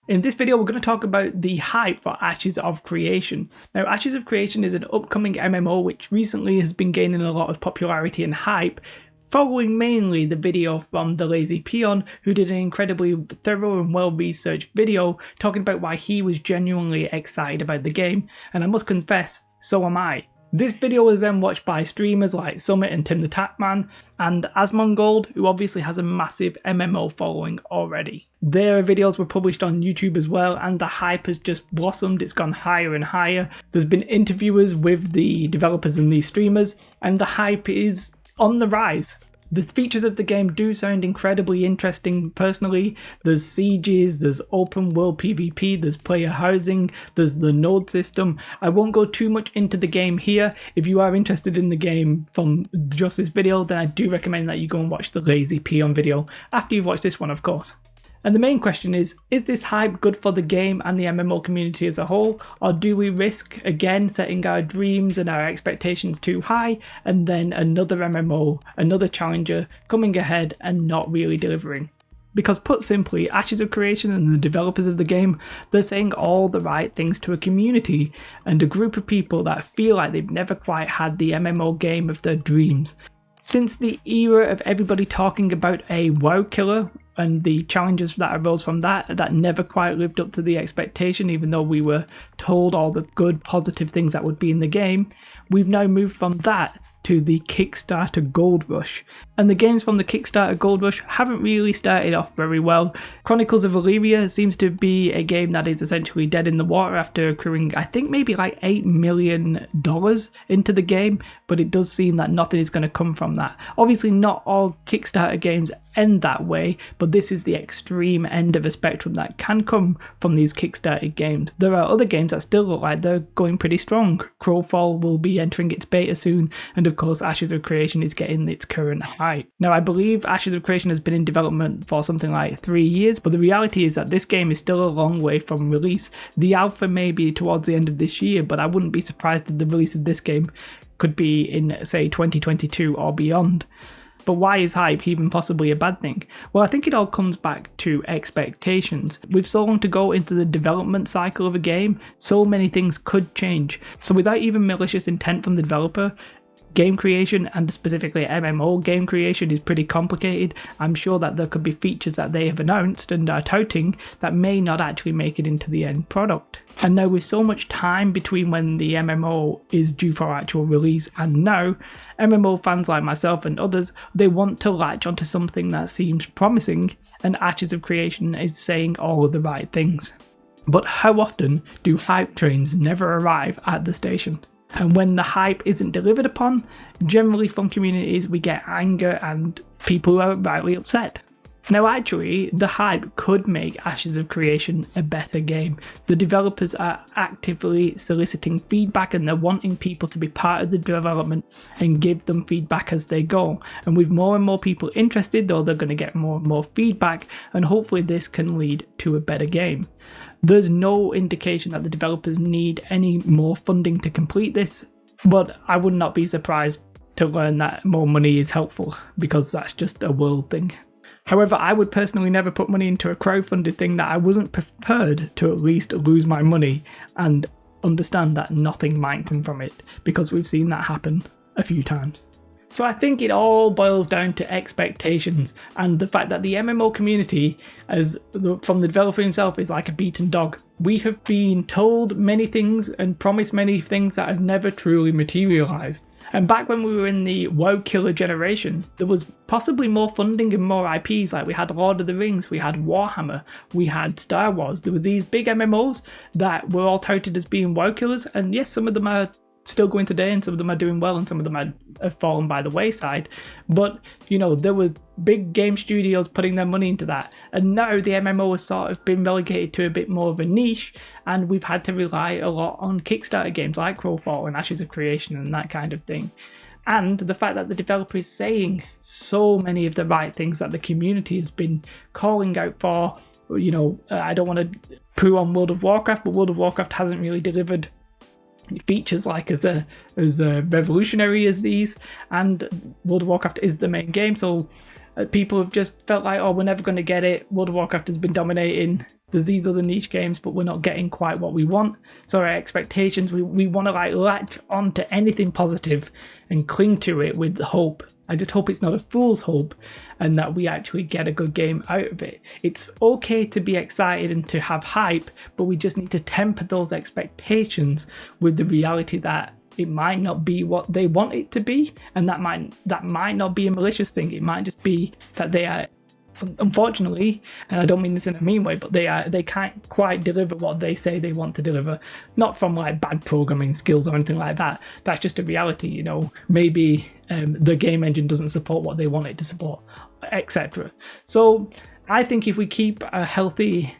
In this video, we're going to talk about the hype for Ashes of Creation. Now, Ashes of Creation is an upcoming MMO which recently has been gaining a lot of popularity and hype, following mainly the video from the Lazy Peon, who did an incredibly thorough and well-researched video talking about why he was genuinely excited about the game, and I must confess, so am I. This video was then watched by streamers like Summit and Tim the Tapman, and Asmongold, who obviously has a massive MMO following already. Their videos were published on YouTube as well, and the hype has just blossomed. It's gone higher and higher. There's been interviewers with the developers and these streamers, and the hype is on the rise. The features of the game do sound incredibly interesting personally. There's sieges, there's open world PvP, there's player housing, there's the node system. I won't go too much into the game here. If you are interested in the game from just this video, then I do recommend that you go and watch the Lazy Peon video after you've watched this one, of course. And the main question is this hype good for the game and the MMO community as a whole, or do we risk again setting our dreams and our expectations too high, and then another MMO, another challenger coming ahead and not really delivering? Because put simply, Ashes of Creation and the developers of the game, they're saying all the right things to a community and a group of people that feel like they've never quite had the MMO game of their dreams. Since the era of everybody talking about a WoW killer and the challenges that arose from that never quite lived up to the expectation, even though we were told all the good positive things that would be in the game, we've now moved from that to the Kickstarter Gold Rush. And the games from the Kickstarter Gold Rush haven't really started off very well. Chronicles of Illyria seems to be a game that is essentially dead in the water after accruing, I think, maybe like $8 million into the game, but it does seem that nothing is going to come from that. Obviously not all Kickstarter games end that way, but this is the extreme end of a spectrum that can come from these Kickstarter games. There are other games that still look like they're going pretty strong. Crowfall will be entering its beta soon, and of course Ashes of Creation is getting its current hype. Now, I believe Ashes of Creation has been in development for something like 3 years, but the reality is that this game is still a long way from release. The alpha may be towards the end of this year, but I wouldn't be surprised if the release of this game could be in, say, 2022 or beyond. But why is hype even possibly a bad thing? Well, I think it all comes back to expectations. With so long to go into the development cycle of a game, so many things could change. So without even malicious intent from the developer, game creation, and specifically MMO game creation, is pretty complicated. I'm sure that there could be features that they have announced and are touting that may not actually make it into the end product. And now with so much time between when the MMO is due for actual release and now, MMO fans like myself and others, they want to latch onto something that seems promising, and Ashes of Creation is saying all of the right things. But how often do hype trains never arrive at the station? And when the hype isn't delivered upon, generally from communities we get anger and people who are rightly upset. Now actually, the hype could make Ashes of Creation a better game. The developers are actively soliciting feedback and they're wanting people to be part of the development and give them feedback as they go. And with more and more people interested, though, they're going to get more and more feedback, and hopefully this can lead to a better game. There's no indication that the developers need any more funding to complete this, but I would not be surprised to learn that more money is helpful, because that's just a world thing. However, I would personally never put money into a crowdfunded thing that I wasn't prepared to at least lose my money and understand that nothing might come from it, because we've seen that happen a few times. So I think it all boils down to expectations, and the fact that the MMO community, from the developer himself, is like a beaten dog. We have been told many things and promised many things that have never truly materialised. And back when we were in the WoW killer generation, there was possibly more funding and more IPs. Like we had Lord of the Rings, we had Warhammer, we had Star Wars. There were these big MMOs that were all touted as being WoW killers, and yes, some of them are still going today, and some of them are doing well, and some of them have fallen by the wayside. But, you know, there were big game studios putting their money into that. And now the MMO has sort of been relegated to a bit more of a niche, and we've had to rely a lot on Kickstarter games like Crowfall and Ashes of Creation and that kind of thing. And the fact that the developer is saying so many of the right things that the community has been calling out for. You know, I don't want to poo on World of Warcraft, but World of Warcraft hasn't really delivered features like as revolutionary as these, and World of Warcraft is the main game, so People have just felt like, oh, we're never going to get it. World of Warcraft has been dominating. There's these other niche games, but we're not getting quite what we want. So our expectations, we want to like latch on to anything positive and cling to it with hope. I just hope it's not a fool's hope and that we actually get a good game out of it. It's okay to be excited and to have hype, but we just need to temper those expectations with the reality that it might not be what they want it to be, and that might not be a malicious thing. It might just be that they are, unfortunately, and I don't mean this in a mean way, but they can't quite deliver what they say they want to deliver. Not from like bad programming skills or anything like that. That's just a reality, you know. Maybe the game engine doesn't support what they want it to support, etc. So I think if we keep a healthy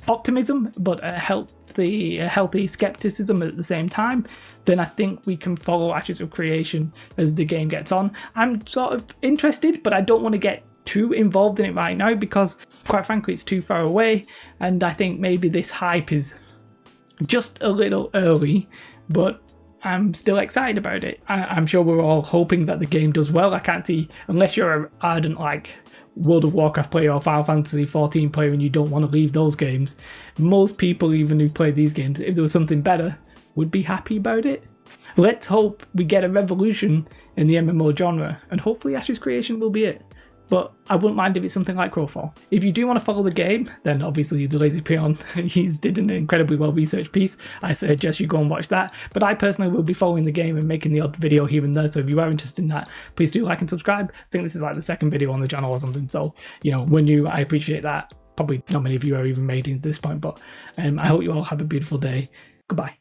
optimism, but a healthy skepticism at the same time, then I think we can follow Ashes of Creation as the game gets on. I'm sort of interested, but I don't want to get too involved in it right now because, quite frankly, it's too far away, and I think maybe this hype is just a little early, but I'm still excited about it. I'm sure we're all hoping that the game does well. I can't see, unless you're an ardent like World of Warcraft player or Final Fantasy 14 player and you don't want to leave those games, most people even who play these games, if there was something better, would be happy about it. Let's hope we get a revolution in the MMO genre, and hopefully Ashes Creation will be it. But I wouldn't mind if it's something like Crowfall. If you do want to follow the game, then obviously the Lazy Peon, he did an incredibly well researched piece. I suggest you go and watch that. But I personally will be following the game and making the odd video here and there. So if you are interested in that, please do like and subscribe. I think this is like the second video on the channel or something. So, you know, when you, I appreciate that. Probably not many of you are even made it to this point, but I hope you all have a beautiful day. Goodbye.